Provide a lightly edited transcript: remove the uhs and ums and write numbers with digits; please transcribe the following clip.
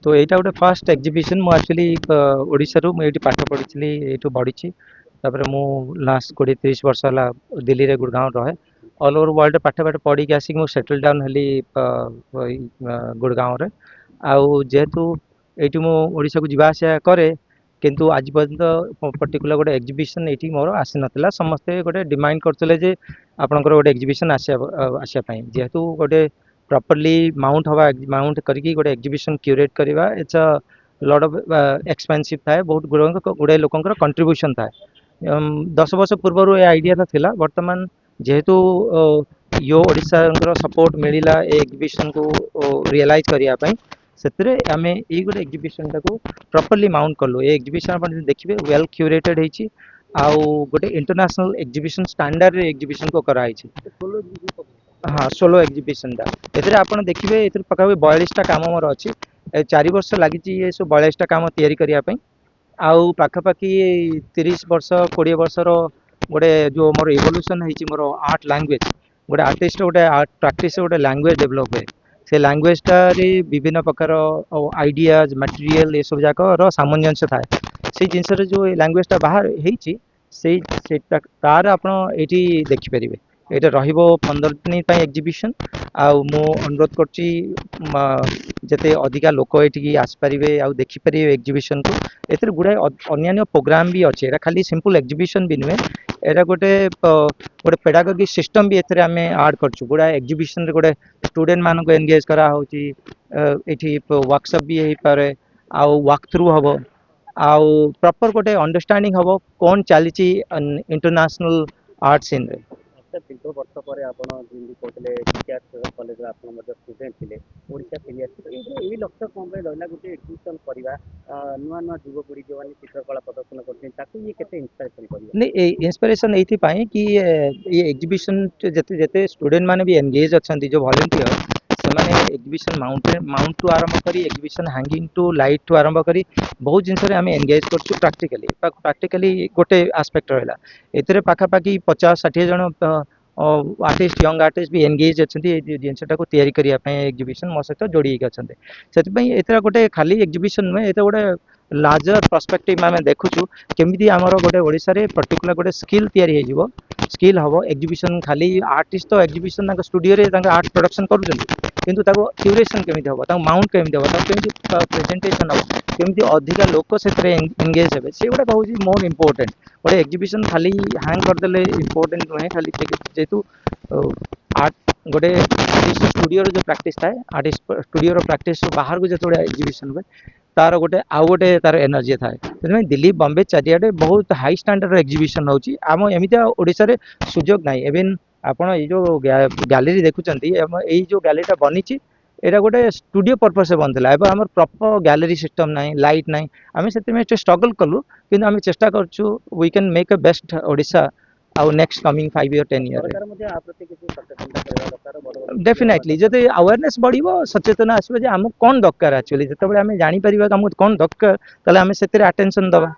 तो यहाँ गोटे फास्ट एग्जिबिशन मु एक्चुअली ओडिशा रु मुझे पाठ पढ़ी ये बढ़ी मु लास्ट 20-30 वर्ष है दिल्ली रे गुड़गांव रहे ऑल ओवर वर्ल्ड पाठ पाठ पढ़ी आसिक मुझे सेटल डाउन हेली गुड़गांव रे आउ जेहेतु ये ओडिशा को जीवा आसिया करे किंतु आज पर्यंत पर्टिकुलर गोटे एग्जिबिशन ये मोर आसी नाला समस्ते गोटे डिमांड करते जे आपंकर गोटे एग्जिबिशन आसापी जेहेतु गोटे प्रॉपर्ली माउंट करके गोटे एग्जिबिशन क्यूरेट करवा it's a lot of expensive थाए बहुत गुड़े लोकंर कंट्रीब्यूशन थाए 10 वर्ष पूर्व ये आइडिया था बर्तमान जेहेतु यो ओडिशा सपोर्ट मिलला एग्जिबिशन को रियलाइज करने से आम ये गोटे एग्जिबिशन टाक प्रॉपर्ली माउंट कलु ये एग्जिबिशन आप देखिए वेल क्यूरेटेड होती आउ गोटे इंटरनेशनल एग्जिबिशन स्टैंडर्ड एग्जिबिशन को कराई हाँ 16 एग्जिबिशन टा आप देखिए ये पकापी 42टा काम मोर अच्छी 4 वर्ष लगी ये सब 42टा काम तैयारी करने आउ पाखापाखि 30 वर्ष 20 वर्षर गोटे जो मोर इवोल्यूशन होती मोर आर्ट लैंग्वेज गोटे आर्टिस्ट गोटे आर्ट प्रैक्टिस गोटे लैंग्वेज डेवलप हुए से लैंग्वेजटा विभिन्न प्रकार आइडियाज मटेरियल ये सब जाक सामंजस्य थाए से जिनस जो लैंग्वेजटा बाहर होती तार आप देखिपारे ये रहिबो 15 दिन एग्जिबिशन आउ मु अनुरोध करची जते अधिका लोक ये आसपारे आउ देखिपारे एग्जिबिशन को एथरे गुड़ाए अन्य प्रोग्राम भी अच्छे एटा खाली सिंपल एग्जिबिशन भी नुहे एटा गोटे गोटे पेडागोगी सिस्टम भी एथरे आमे ऐड करछु गुड़ाए एग्जिबिशन रे गोटे स्टूडेंट मान को एंगेज करा होची एठी वर्कशॉप भी हेई पारे आउ वॉक थ्रू हबो आउ प्रॉपर गोटे अंडरस्टैंडिंग हबो कोन चलीची इंटरनेशनल आर्ट सीन रे दीर्घ वर्ष पर कहते कॉलेज स्टूडेंट थे ओडिशा फेरी आसी लक्ष्य कौन रहा गोटे एग्जिबिशन करवा नुआ नुआ युवपीढ़ी जो मैंने चित्रकला प्रदर्शन करते इन्स्पिरेसन कर नहीं इंस्पिरेशन ये कि ये एग्जिबिशन जते जते स्टूडेंट माने भी एंगेज अच्छा जो वॉलंटियर से माने एग्जिबिशन माउंट टू आरंभ करी एग्जिबिशन हैंगिंग टू लाइट टू आरंभ करी बहुत जिनस आम एंगेज कर प्रैक्टिकली गोटे आस्पेक्ट रहा ए पाखापाखि 50-60 जन आर्टिस्ट यंग आर्टिस्ट भी एंगेज अच्छा जिनटा को तैयारी करने एग्जिबिशन मो सहित जोड़ी अच्छा से गोटे खाली एग्जिबिशन नुहे ये गोटे लार्जर पर्सपेक्टिव आम देखुचु केमी आमर गोटे ओडिशा रे पर्टिकुलर गोटे स्किल तैयारी हो स्किल हम एग्जिबिशन खाली आर्टिस्ट तो एग्जिबिशन स्टूडियो आर्ट प्रोडक्शन करूँ क्यूरेसन केमी हम माउंट केमी हम प्रेजेंटेशन हम केमी अधिका लोक से एंगेज हे से गुड़ा हूँ मोर इम्पोर्टेंट गोटे एग्जिबिशन खाली हैंग करदे इम्पोर्टेंट नुहे खाली जेहेतु आर्ट गोटे आर्टिस्ट स्टूडियो जो प्रैक्टिस थाए आर्टिस्ट स्टूडियो प्रैक्टिस बाहर को जो एग्जिबिशन हुए तार गोटे आउ गोटे तार एनर्जी थाए से दिल्ली बॉम्बे चारिआडे बहुत हाई स्टैंडर्ड एग्जिबिशन होची आम एमती ओडिशा रे सुजोग नाही इवन आपण ये जो गैलरी देखुचंती यही जो गैलरीटा बनी एटा गोटे स्टूडियो पर्पस से बनता है आम प्रॉपर गैलरी सिस्टम ना लाइट ना आम से स्ट्रगल कलु कि आम चेष्टा करूँ we can make a best Odisha आउ next coming 5 year 10 year definitely जब अवेयरनेस बढ़ो सचेतना आसो आम कौन दरकार एक्चुअली जो आम जापर आमको कौन दरकार आम से अटेंशन दबा।